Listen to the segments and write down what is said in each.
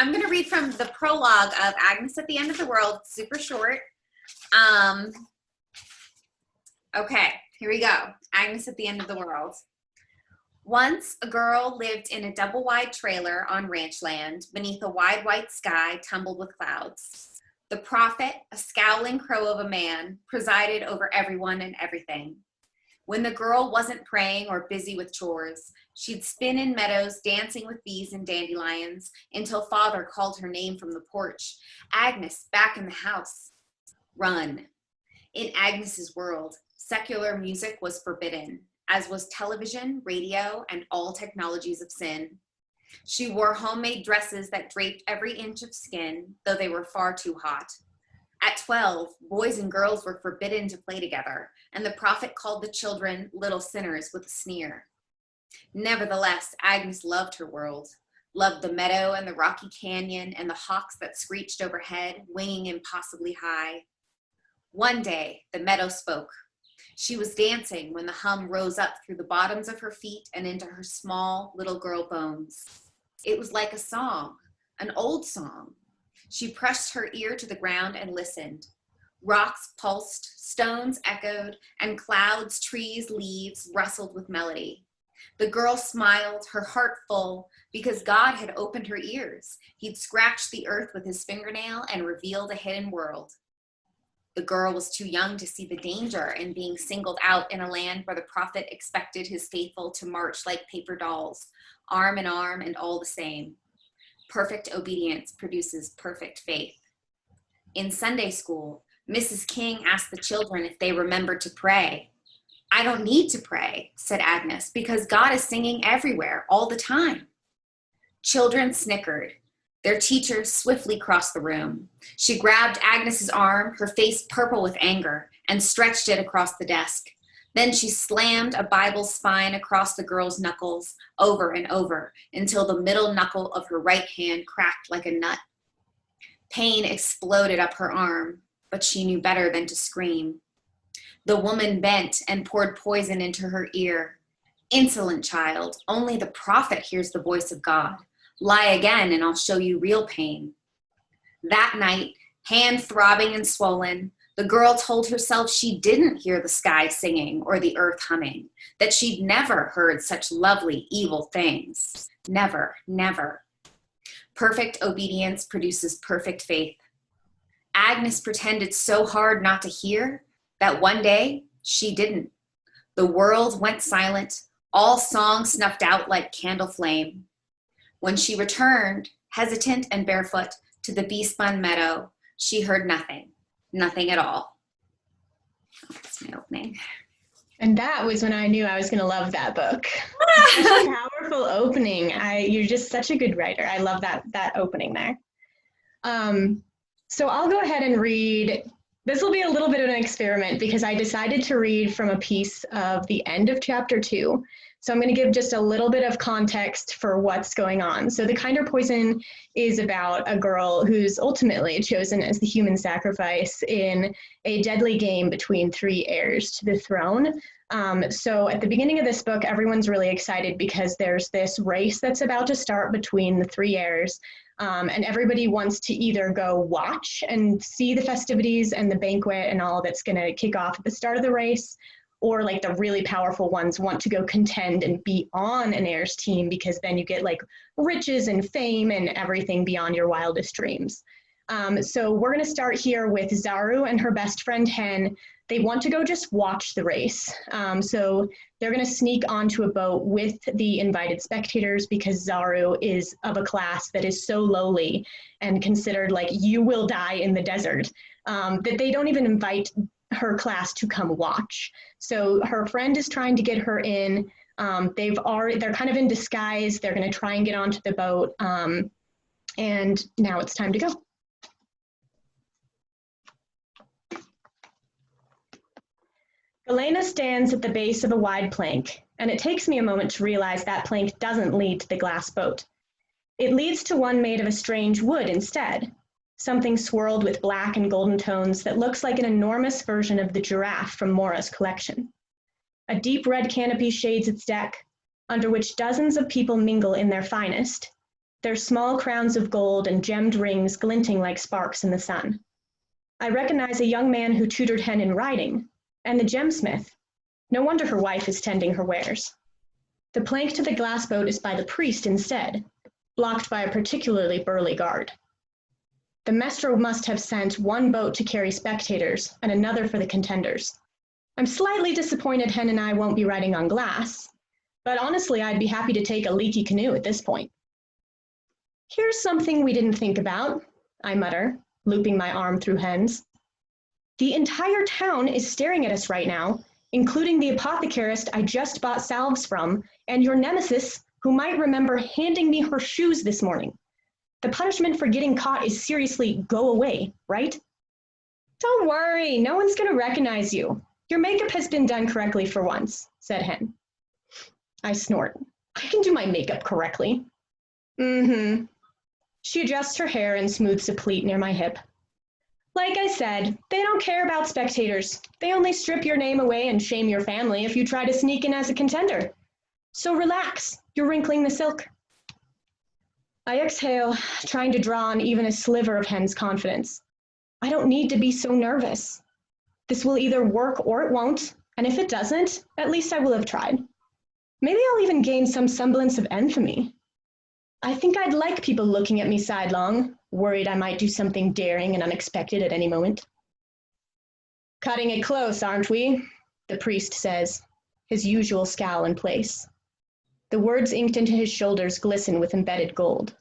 I'm going to read from the prologue of Agnes at the End of the World. Super short. Okay, here we go. Agnes at the End of the World. Once, a girl lived in a double-wide trailer on ranch land beneath a wide white sky tumbled with clouds. The prophet, a scowling crow of a man, presided over everyone and everything. When the girl wasn't praying or busy with chores, she'd spin in meadows dancing with bees and dandelions until father called her name from the porch. Agnes, back in the house. Run. In Agnes's world, secular music was forbidden, as was television, radio, and all technologies of sin. She wore homemade dresses that draped every inch of skin, though they were far too hot. At 12, boys and girls were forbidden to play together, and the prophet called the children little sinners with a sneer. Nevertheless, Agnes loved her world, loved the meadow and the rocky canyon and the hawks that screeched overhead, winging impossibly high. One day, the meadow spoke. She was dancing when the hum rose up through the bottoms of her feet and into her small little girl bones. It was like a song, an old song. She pressed her ear to the ground and listened. Rocks pulsed, stones echoed, and clouds, trees, leaves rustled with melody. The girl smiled, her heart full, because God had opened her ears. He'd scratched the earth with his fingernail and revealed a hidden world. The girl was too young to see the danger in being singled out in a land where the prophet expected his faithful to march like paper dolls, arm in arm and all the same. Perfect obedience produces perfect faith. In Sunday school, Mrs. King asked the children if they remembered to pray. I don't need to pray, said Agnes, because God is singing everywhere, all the time. Children snickered. Their teacher swiftly crossed the room. She grabbed Agnes's arm, her face purple with anger, and stretched it across the desk. Then she slammed a Bible spine across the girl's knuckles over and over until the middle knuckle of her right hand cracked like a nut. Pain exploded up her arm, but she knew better than to scream. The woman bent and poured poison into her ear. Insolent child, only the prophet hears the voice of God. Lie again and I'll show you real pain. That night, hand throbbing and swollen, the girl told herself she didn't hear the sky singing or the earth humming, that she'd never heard such lovely, evil things. Never, never. Perfect obedience produces perfect faith. Agnes pretended so hard not to hear that one day she didn't. The world went silent, all song snuffed out like candle flame. When she returned, hesitant and barefoot, to the bee-spun meadow, she heard nothing, nothing at all. That's my opening. And that was when I knew I was going to love that book. Such a powerful opening. You're just such a good writer. I love that opening there. So I'll go ahead and read. This will be a little bit of an experiment because I decided to read from a piece of the end of chapter 2. So I'm going to give just a little bit of context for what's going on. So The Kinder Poison is about a girl who's ultimately chosen as the human sacrifice in a deadly game between 3 heirs to the throne. So at the beginning of this book, everyone's really excited because there's this race that's about to start between the 3 heirs. And everybody wants to either go watch and see the festivities and the banquet and all that's going to kick off at the start of the race, or like the really powerful ones want to go contend and be on an heir's team because then you get like riches and fame and everything beyond your wildest dreams. So we're going to start here with Zaru and her best friend Hen. They want to go just watch the race. So they're going to sneak onto a boat with the invited spectators because Zaru is of a class that is so lowly and considered like you will die in the desert that they don't even invite her class to come watch. So her friend is trying to get her in. They're kind of in disguise. They're going to try and get onto the boat. And now it's time to go. Galena stands at the base of a wide plank, and it takes me a moment to realize that plank doesn't lead to the glass boat. It leads to one made of a strange wood instead, something swirled with black and golden tones that looks like an enormous version of the giraffe from Mora's collection. A deep red canopy shades its deck, under which dozens of people mingle in their finest, their small crowns of gold and gemmed rings glinting like sparks in the sun. I recognize a young man who tutored Hen in riding, and the gemsmith. No wonder her wife is tending her wares. The plank to the glass boat is by the priest instead, blocked by a particularly burly guard. The maestro must have sent one boat to carry spectators and another for the contenders. I'm slightly disappointed Hen and I won't be riding on glass, but honestly, I'd be happy to take a leaky canoe at this point. Here's something we didn't think about, I mutter, looping my arm through Hen's. The entire town is staring at us right now, including the apothecarist I just bought salves from, and your nemesis, who might remember handing me her shoes this morning. The punishment for getting caught is seriously go away, right? Don't worry, no one's gonna recognize you. Your makeup has been done correctly for once, said Hen. I snort. I can do my makeup correctly. Mm-hmm. She adjusts her hair and smooths a pleat near my hip. Like I said, they don't care about spectators. They only strip your name away and shame your family if you try to sneak in as a contender. So relax, you're wrinkling the silk. I exhale, trying to draw on even a sliver of Hen's confidence. I don't need to be so nervous. This will either work or it won't, and if it doesn't, at least I will have tried. Maybe I'll even gain some semblance of infamy. I think I'd like people looking at me sidelong, worried I might do something daring and unexpected at any moment. Cutting it close, aren't we? The priest says, his usual scowl in place. The words inked into his shoulders glisten with embedded gold.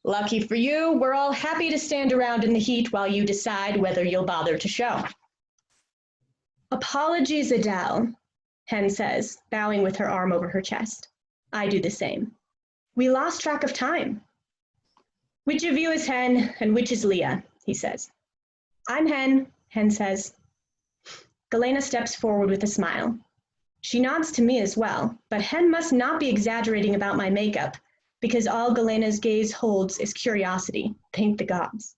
Lucky for you, we're all happy to stand around in the heat while you decide whether you'll bother to show. Apologies, Adele, Hen says, bowing with her arm over her chest. I do the same. We lost track of time. Which of you is Hen and which is Leah, he says. I'm Hen, Hen says. Galena steps forward with a smile. She nods to me as well, but Hen must not be exaggerating about my makeup, because all Galena's gaze holds is curiosity, thank the gods.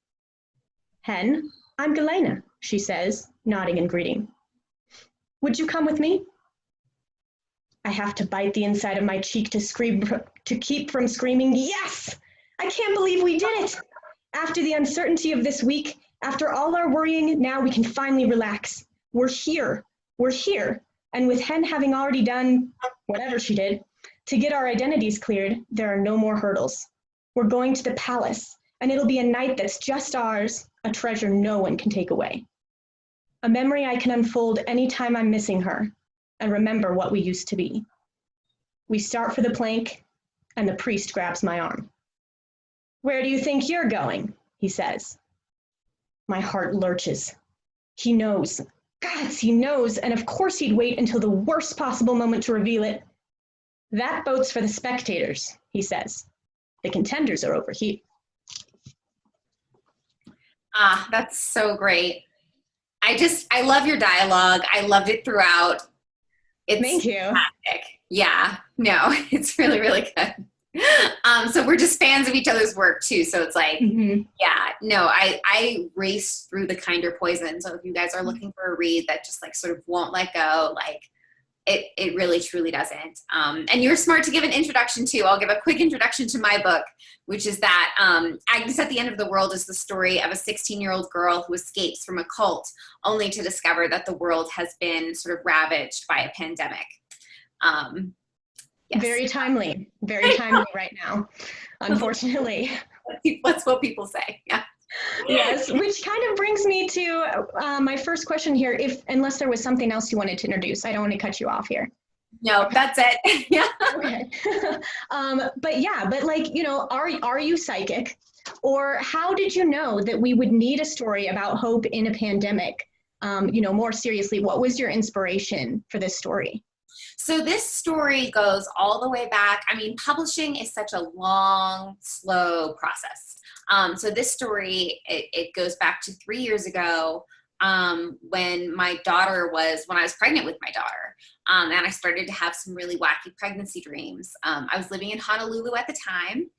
Hen, I'm Galena, she says, nodding in greeting. Would you come with me? I have to bite the inside of my cheek to keep from screaming, yes! I can't believe we did it! After the uncertainty of this week, after all our worrying, now we can finally relax. We're here, and with Hen having already done whatever she did, to get our identities cleared, there are no more hurdles. We're going to the palace, and it'll be a night that's just ours, a treasure no one can take away. A memory I can unfold anytime I'm missing her, and remember what we used to be. We start for the plank, and the priest grabs my arm. Where do you think you're going? He says. My heart lurches. He knows. Gods, he knows, and of course he'd wait until the worst possible moment to reveal it. That boat's for the spectators, he says. The contenders are over here. Ah, that's so great. I love your dialogue. I loved it throughout. Thank you. Fantastic. Yeah, no, it's really, really good. So we're just fans of each other's work too. So it's like, yeah, no, I race through the kinder poison. So if you guys are looking for a read that just like sort of won't let go, like it really truly doesn't. And you're smart to give an introduction too. I'll give a quick introduction to my book, which is that Agnes at the End of the World is the story of a 16-year-old girl who escapes from a cult only to discover that the world has been sort of ravaged by a pandemic. Yes. Very timely right now, unfortunately. That's what people say, yeah. Yes, which kind of brings me to my first question here, unless there was something else you wanted to introduce. I don't want to cut you off here. No, that's it. Yeah. Okay. but like, you know, are you psychic? Or how did you know that we would need a story about hope in a pandemic? You know, more seriously, what was your inspiration for this story? So this story goes all the way back. I mean, publishing is such a long, slow process. So this story, it goes back to 3 years ago when I was pregnant with my daughter. And I started to have some really wacky pregnancy dreams. I was living in Honolulu at the time,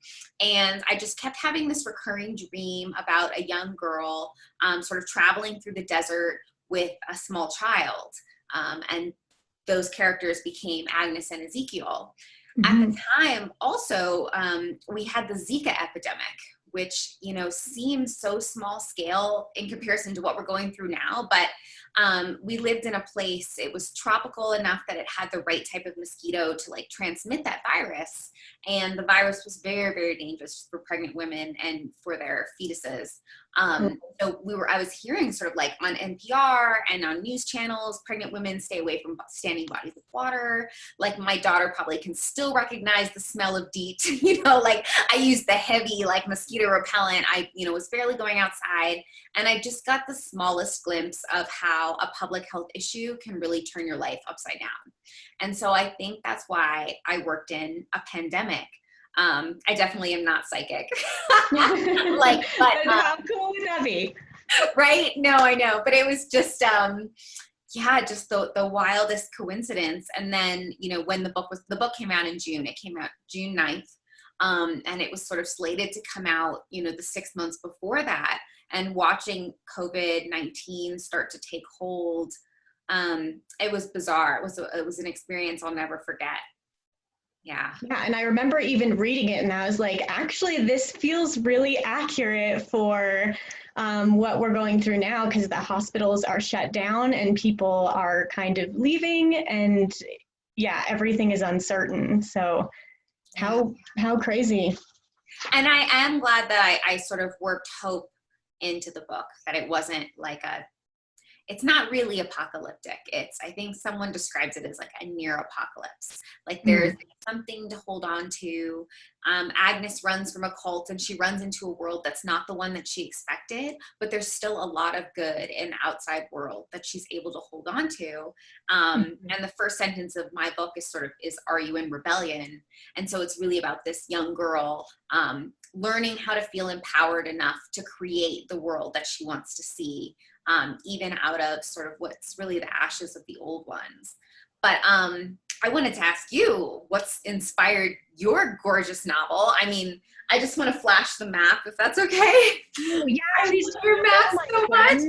and I just kept having this recurring dream about a young girl sort of traveling through the desert with a small child. And those characters became Agnes and Ezekiel. At Mhm. the time, also, we had the Zika epidemic, which, seems so small scale in comparison to what we're going through now. But we lived in a place, it was tropical enough that it had the right type of mosquito to like transmit that virus. And the virus was very, very dangerous for pregnant women and for their fetuses. So I was hearing sort of like on NPR and on news channels, pregnant women stay away from standing bodies of water. Like my daughter probably can still recognize the smell of DEET, like I used the heavy like mosquito repellent. I, was barely going outside, and I just got the smallest glimpse of how a public health issue can really turn your life upside down. And so I think that's why I worked in a pandemic. I definitely am not psychic. Like, but How cool would that be? right? No, I know, but it was just yeah, just the wildest coincidence. And then, when the book came out in June, it came out June 9th. And it was sort of slated to come out, the 6 months before that. And watching COVID-19 start to take hold, it was bizarre. It was an experience I'll never forget. Yeah. Yeah, and I remember even reading it, and I was like, actually, this feels really accurate for what we're going through now, because the hospitals are shut down and people are kind of leaving, and yeah, everything is uncertain. So how crazy. And I am glad that I sort of worked hope into the book, that it wasn't like it's not really apocalyptic. I think someone describes it as like a near apocalypse. Like there's something to hold on to. Agnes runs from a cult and she runs into a world that's not the one that she expected, but there's still a lot of good in the outside world that she's able to hold on to. And the first sentence of my book is are you in rebellion? And so it's really about this young girl learning how to feel empowered enough to create the world that she wants to see. Even out of sort of what's really the ashes of the old ones. But I wanted to ask you, what's inspired your gorgeous novel? I mean, I just want to flash the map, if that's okay. Oh, yeah, I love your map so much.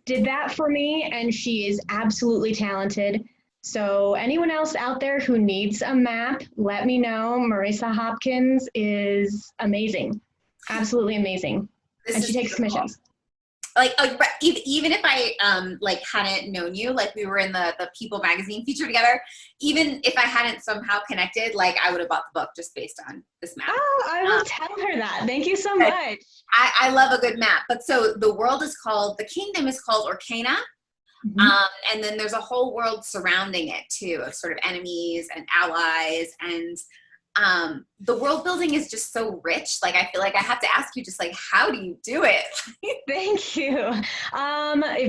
Did that for me, and she is absolutely talented. So anyone else out there who needs a map, let me know. Marissa Hopkins is amazing, absolutely amazing, and she takes commissions. Like even if I like hadn't known you, like we were in the People magazine feature together, even if I hadn't somehow connected, like I would have bought the book just based on this map. Oh, I will tell her that. Thank you so much. I love a good map. But so the kingdom is called Orcana. And then there's a whole world surrounding it too, of sort of enemies and allies, and the world building is just so rich. Like I feel like I have to ask you, just like, how do you do it? Thank you.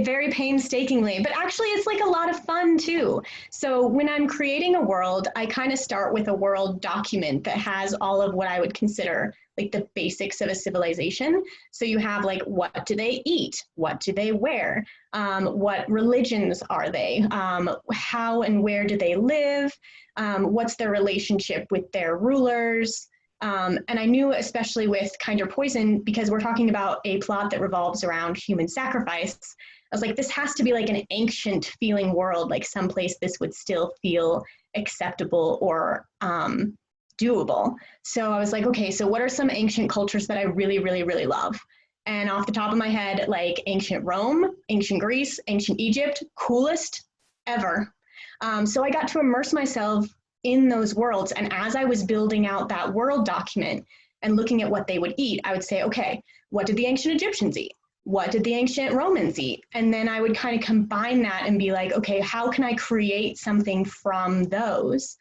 Very painstakingly, but actually it's like a lot of fun too. So when I'm creating a world, I kind of start with a world document that has all of what I would consider like the basics of a civilization. So you have like, what do they eat? What do they wear? What religions are they? How and where do they live? What's their relationship with their rulers? And I knew, especially with Kind Your Poison, because we're talking about a plot that revolves around human sacrifice, I was like, this has to be like an ancient feeling world, like someplace this would still feel acceptable or doable. So I was like, okay, so what are some ancient cultures that I really, really, really love? And off the top of my head, like ancient Rome, ancient Greece, ancient Egypt, coolest ever. So I got to immerse myself in those worlds. And as I was building out that world document and looking at what they would eat, I would say, okay, what did the ancient Egyptians eat? What did the ancient Romans eat? And then I would kind of combine that and be like, okay, how can I create something from those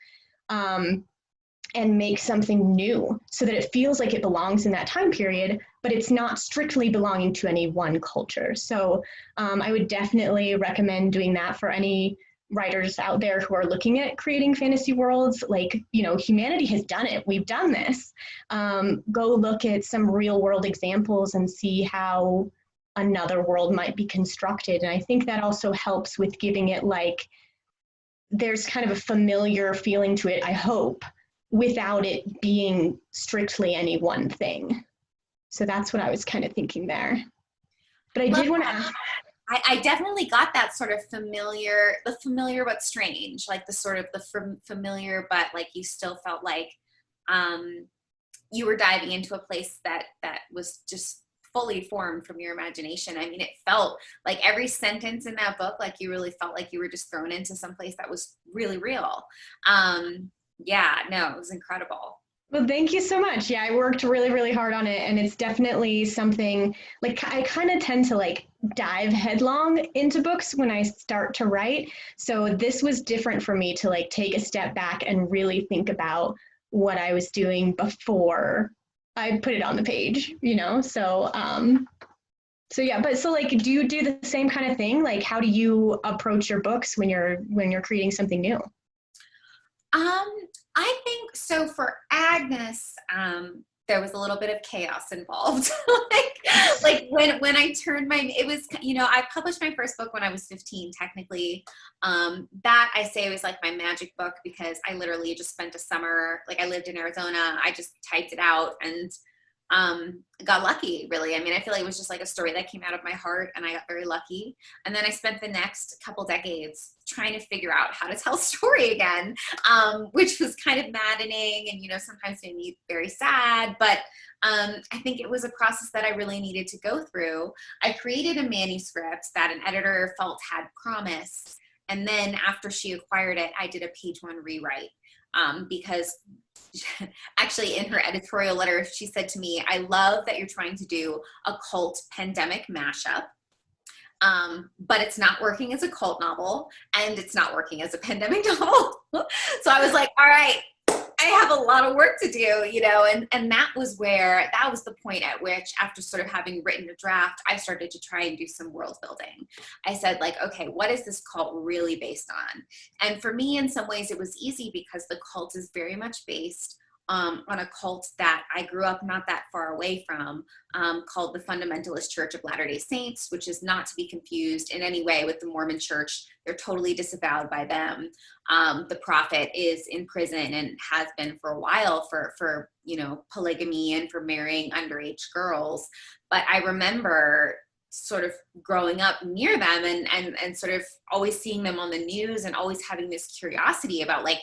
and make something new so that it feels like it belongs in that time period, but it's not strictly belonging to any one culture. So I would definitely recommend doing that for any writers out there who are looking at creating fantasy worlds. Like, humanity has done it. We've done this. Go look at some real world examples and see how another world might be constructed. And I think that also helps with giving it like, there's kind of a familiar feeling to it, I hope, without it being strictly any one thing. So that's what I was kind of thinking there. But I did want to ask, I definitely got that sort of familiar but strange, like the sort of familiar, but like you still felt like you were diving into a place that was just fully formed from your imagination. I mean, it felt like every sentence in that book, like you really felt like you were just thrown into some place that was really real. Yeah, no, it was incredible. Well, thank you so much. Yeah, I worked really, really hard on it, and it's definitely something like I kind of tend to like dive headlong into books when I start to write. So this was different for me to like take a step back and really think about what I was doing before I put it on the page, you know? So yeah, but so like do you do the same kind of thing? Like how do you approach your books when you're creating something new? Um, I think so for Agnes, there was a little bit of chaos involved. like when I turned it was, I published my first book when I was 15, technically. That I say was like my magic book because I literally just spent a summer, like I lived in Arizona. I just typed it out and got lucky, really. I mean, I feel like it was just like a story that came out of my heart and I got very lucky. And then I spent the next couple decades trying to figure out how to tell a story again, which was kind of maddening and, sometimes made me very sad. But I think it was a process that I really needed to go through. I created a manuscript that an editor felt had promise. And then after she acquired it, I did a page one rewrite. Because actually in her editorial letter, she said to me, I love that you're trying to do a cult pandemic mashup, but it's not working as a cult novel and it's not working as a pandemic novel. So I was like, all right, I have a lot of work to do, and that was the point at which, after sort of having written a draft, I started to try and do some world building. I said, like, okay, what is this cult really based on? And for me, in some ways, it was easy because the cult is very much based on a cult that I grew up not that far away from, called the Fundamentalist Church of Latter-day Saints, which is not to be confused in any way with the Mormon Church. They're totally disavowed by them. The prophet is in prison and has been for a while for polygamy and for marrying underage girls. But I remember sort of growing up near them and sort of always seeing them on the news and always having this curiosity about like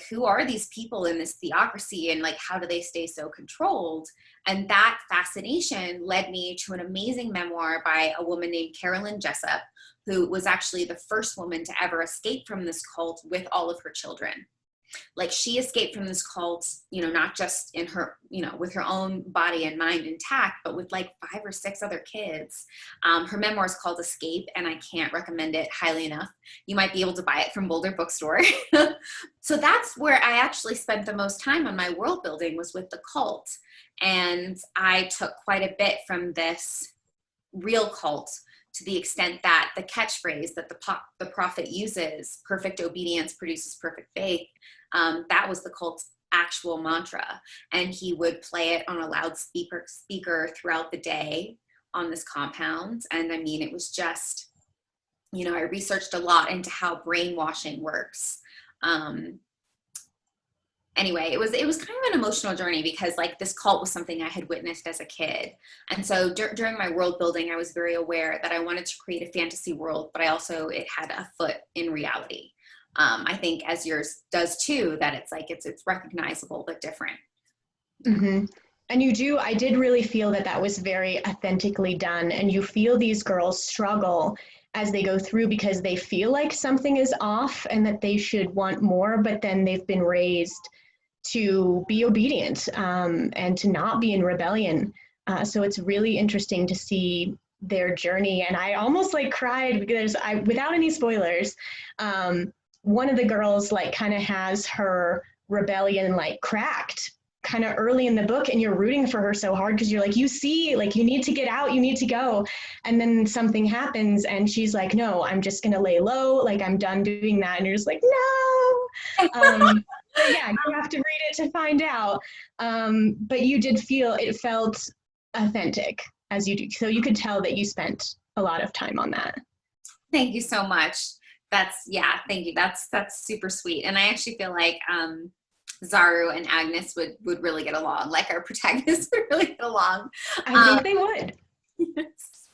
who are these people in this theocracy and like how do they stay so controlled? And that fascination led me to an amazing memoir by a woman named Carolyn Jessup, who was actually the first woman to ever escape from this cult with all of her children. Like she escaped from this cult, not just in her, with her own body and mind intact, but with like 5 or 6 other kids. Her memoir is called Escape, and I can't recommend it highly enough. You might be able to buy it from Boulder Bookstore. So that's where I actually spent the most time on my world building, was with the cult. And I took quite a bit from this real cult, to the extent that the catchphrase that the prophet uses, perfect obedience produces perfect faith, that was the cult's actual mantra. And he would play it on a loudspeaker throughout the day on this compound. And I mean, it was just, I researched a lot into how brainwashing works. Anyway, it was kind of an emotional journey because like this cult was something I had witnessed as a kid. And so during my world building, I was very aware that I wanted to create a fantasy world, but it had a foot in reality. I think, as yours does too, that it's like, it's recognizable, but different. Mm-hmm. And I did really feel that was very authentically done. And you feel these girls struggle as they go through because they feel like something is off and that they should want more, but then they've been raised to be obedient and to not be in rebellion. So it's really interesting to see their journey. And I almost like cried because without any spoilers, one of the girls like kind of has her rebellion like cracked kind of early in the book, and you're rooting for her so hard because you're like, you see, like you need to get out, you need to go. And then something happens and she's like, no, I'm just going to lay low. Like I'm done doing that. And you're just like, no. But yeah, you have to read it to find out. But it felt authentic as you do. So you could tell that you spent a lot of time on that. Thank you so much. Thank you. That's super sweet. And I actually feel like Zaru and Agnes would really get along. Like our protagonists would really get along. I think they would. Yes.